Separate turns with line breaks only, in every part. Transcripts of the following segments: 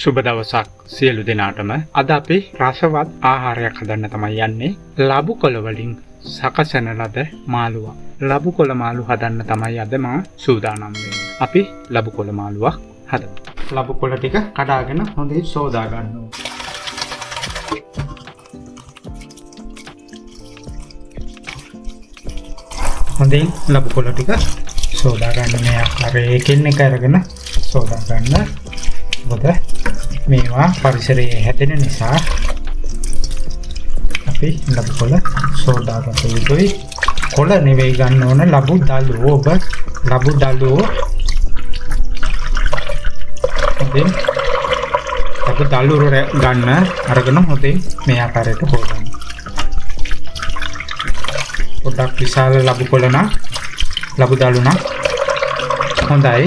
සුබ දවසක් සියලු දෙනාටම. අද අපි රසවත් ආහාරයක් හදන්න තමයි යන්නේ. ලබු කොළ වලින් සකසන ලද මාළුවක්. ලබු කොළ මාළු හදන්න තමයි අද මම සූදානම් වෙන්නේ. අපි ලබු කොළ මාළුවක් හදමු. ලබු කොළ ටික කඩාගෙන හොඳින් සෝදා ගන්න ඕනේ. හොඳින් ලබු කොළ ටික සෝදා ගන්න මේ ආකාරයෙන් එක අරගෙන සෝදා ගන්න. මොකද මේවා පරිසරයේ හැදෙන නිසා අපි ලබු කොළ සෝදා ගත යුතුයි. කොළ නෙවෙයි ගන්න ඕන ලබු දළුව. ඔබ ලබු දළුව හොඳින් ලබු දළුව ගන්න අරගෙන හොඳින් මේ ආකාරයට හොදන්න. පොඩ්ඩක් විශාල ලබු කොළ නම් ලබු දළු නම් හොඳයි.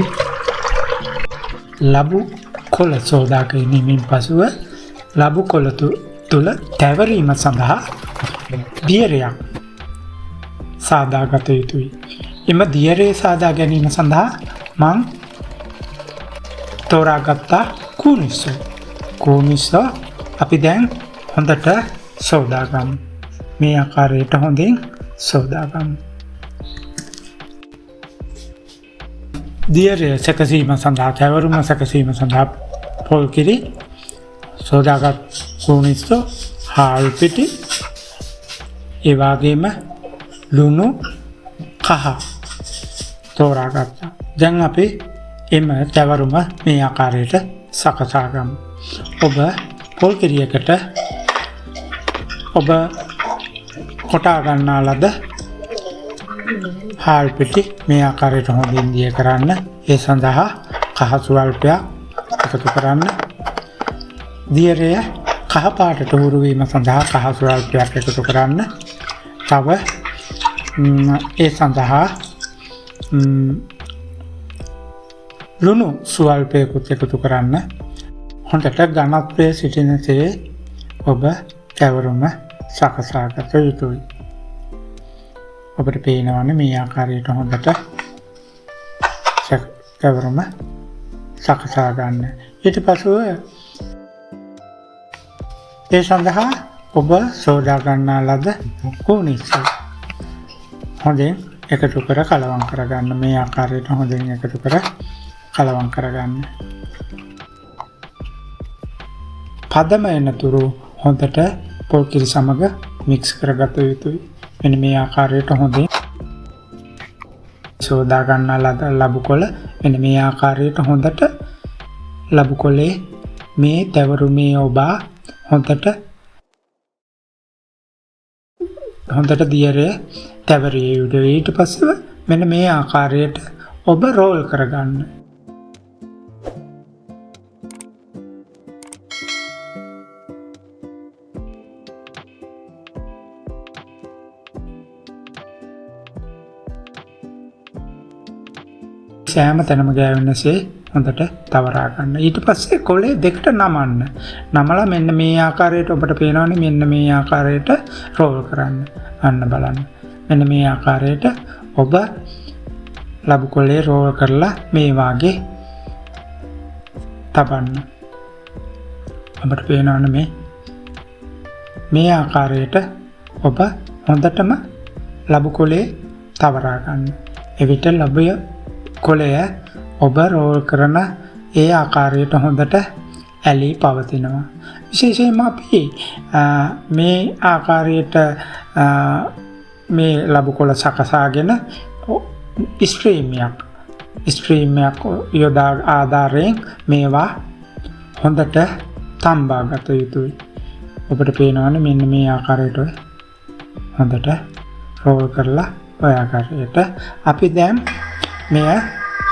ලබු කොළ සෝදා ගැනීමෙන් පසුව ලබු කොළ තුළ තැවරීම සඳහා දියරයක් සාදාගත යුතුයි. එම දියරේ සාදා ගැනීම සඳහා මං තෝරාගත්තා කූනිස්ස අපි දැන් හොඳට සෝදා ගමු. මේ ආකාරයට හොඳින් සෝදා ගමු. දියරේ සැකසීම සඳහා තැවරුම සැකසීම සඳහා පොල් කිරි සෝදාගත් කූනිස්ස හාල් පිටි ඒ වගේම ලුණු කහ තෝරාගත්තා. දැන් අපි එම තැවරුම මේ ආකාරයට සකසා ගමු. ඔබ පොල් කිරියකට ඔබ කොටා ගන්නා ලද හාල් පිටි මේ ආකාරයට හොඳින් දිය කරන්න. ඒ සඳහා කහ ස්වල්පයක් එකතු කරන්න. දියරය කහ පාටට හුරු වීම සඳහා කහ ස්වල්පයක් එකතු කරන්න. තව ඒ සඳහා ලුණු ස්වල්පයකුත් එකතු කරන්න. හොඳට ඝනත්වයේ සිටිනසේ ඔබ තැවරුම සකසා ගත යුතුයි. ඔබට පේනවනේ මේ ආකාරයට හොඳට තැවරුම සකසා ගන්න. ඊට පසුව ඒ සඳහා ඔබ සෝදා ගන්නා ලද කූනිස්ස හොඳින් එකතු කර කලවම් කරගන්න. මේ ආකාරයට හොඳින් එකතු කර කලවම් කරගන්න. පදම එනතුරු හොඳට පොල් කිරි සමග මික්ස් කරගත යුතුයි. මෙන්න මේ ආකාරයට හොඳින් සෝදා ගන්නා ලද ලබු කොළ මෙන්න මේ ආකාරයට හොඳට ලබු කොළේ මේ තැවරුමේ ඔබා හොඳට දියරේ තැවරිය යුතුයි. ඊට පස්සේ මෙන්න මේ ආකාරයට ඔබ රෝල් කරගන්න. සෑම තැනම ගෑවෙනසේ හොඳට තවරා ගන්න. ඊට පස්සේ කොළේ දෙකට නමන්න. නමලා මෙන්න මේ ආකාරයට ඔබට පේනවනේ මෙන්න මේ ආකාරයට රෝල් කරන්න. අන්න බලන්න. මෙන්න මේ ආකාරයට ඔබ ලබු කොළේ රෝල් කරලා මේ වාගේ තබන්න. ඔබට පේනවනේ මේ ආකාරයට ඔබ හොඳටම ලබු කොළේ තවරා ගන්න. එවිට ලබු කොළය ඔබ රෝල් කරන ඒ ආකාරයට හොඳට ඇලී පවතිනවා. විශේෂයෙන්ම අපි මේ ආකාරයට මේ ලබු කොළ සකසාගෙන ස්ට්‍රීමයක් යොදා ආධාරයෙන් මේවා හොඳට තම්බා ගත යුතුයි. ඔබට පේනවනේ මෙන්න මේ ආකාරයට හොඳට රෝල් කරලා ඔය ආකාරයට අපි දැන් මෙය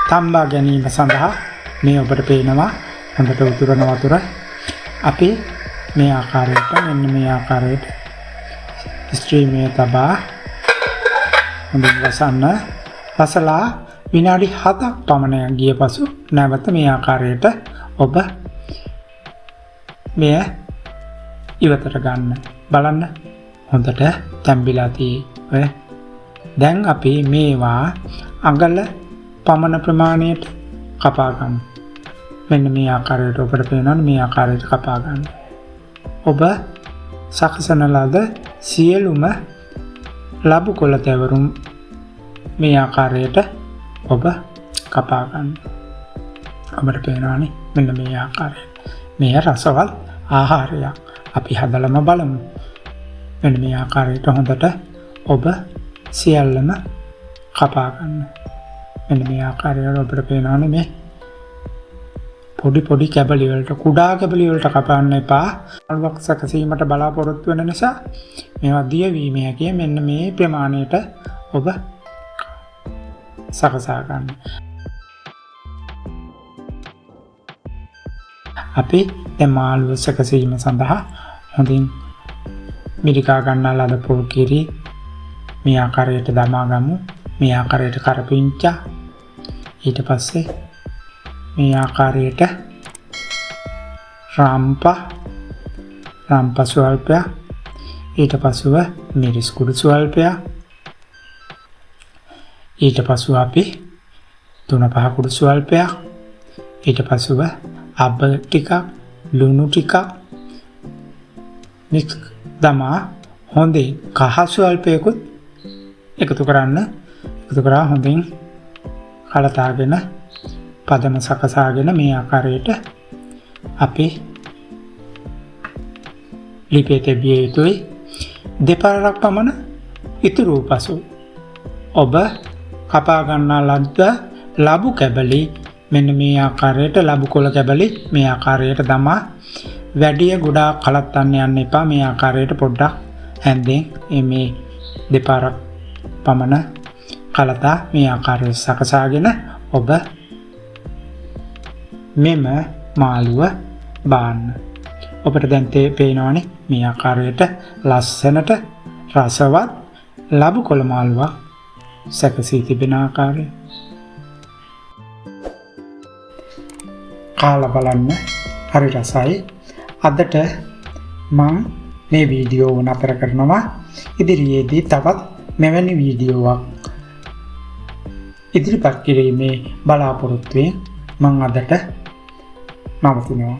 තම්බා ගැනීම සඳහා මේ ඔබට පේනවා හොඳට උතුරන වතුර අපි මේ ආකාරයට මෙන්න මේ ආකාරයට ස්ට්‍රීමේ තබා හොඳින් වසන්න. වසලා විනාඩි 7ක් පමණ ගිය පසු නැවත මේ ආකාරයට ඔබ මෙය ඉවතට ගන්න. බලන්න හොඳට තැම්බිලා තියෙයි. දැන් අපි මේවා අඟල පමණ ප්‍රමාණයට කපා ගමු. මෙන්න මේ ආකාරයට ඔබට පේනවනේ මේ ආකාරයට කපා ගන්න. ඔබ සකසන ලද සියලුම ලබු කොළ තැවරුම් මේ ආකාරයට ඔබ කපා ගන්න. ඔබට පේනවනේ මෙන්න මේ ආකාරයට. මේ රසවත් ආහාරයක්. අපි හදලම බලමු. මෙන්න මේ ආකාරයට හොඳට ඔබ සියල්ලම කපා ගන්න. මෙන්න මේ ආකාරයට ඔබට පේනවනේ මේ පොඩි කැබලි වලට කුඩා කැබලි වලට කපන්න එපා. අලුවක් සැකසීමට බලාපොරොත්තු වෙන නිසා මේවා දියවීම හැකියි. මෙන්න මේ ප්‍රමාණයට ඔබ සකසා ගන්න. අපි දැන් මාළුව සැකසීම සඳහා හොඳින් මිරිකා ගන්නා ලද පොල් කිරි මේ ආකාරයට දමා ගමු. මේ ආකාරයට කරපිංචා. ඊට පස්සේ මේ ආකාරයට රාම්ප ස්වල්පයක්. ඊට පසුව මිරිස් කුඩු ස්වල්පයක්. ඊට පසුව අපි 3-5 කුඩු ස්වල්පයක්. ඊට පසුව අබ ටිකක්, ලුණු ටිකක් මික්ස් දමා හොඳින් කහ ස්වල්පයකුත් එකතු කරන්න. එකතු කරා හොඳින් කලතාගෙන පදම සකසාගෙන මේ ආකාරයට අපි ලිපේ තැබිය යුතුයි. දෙපාරක් පමණ ඉතුරු පසු ඔබ කපා ගන්නා ලද්ද ලබු කැබලි මෙන්න මේ ආකාරයට ලබු කොළ කැබලි මේ ආකාරයට දමා වැඩිය ගොඩාක් කලත්තන්න යන්න එපා. මේ ආකාරයට පොඩ්ඩක් හැන්දෙන් මේ දෙපාරක් පමණ කලතා මේ ආකාරයට සකසාගෙන ඔබ මෙම මාළුව බාන්න. ඔබට දැන් පේනවනේ මේ ආකාරයට ලස්සනට රසවත් ලබු කොළ මාළුවක් සැකසී තිබෙන ආකාරය. කාලා බලන්න හරි රසයි. අදට මම මේ වීඩියෝ නතර කරනවා. ඉදිරියේදී තවත් මෙවැනි වීඩියෝවක් ඉදිරිපත් කිරීමේ බලාපොරොත්තුවෙන් මම අදට නවතිනවා.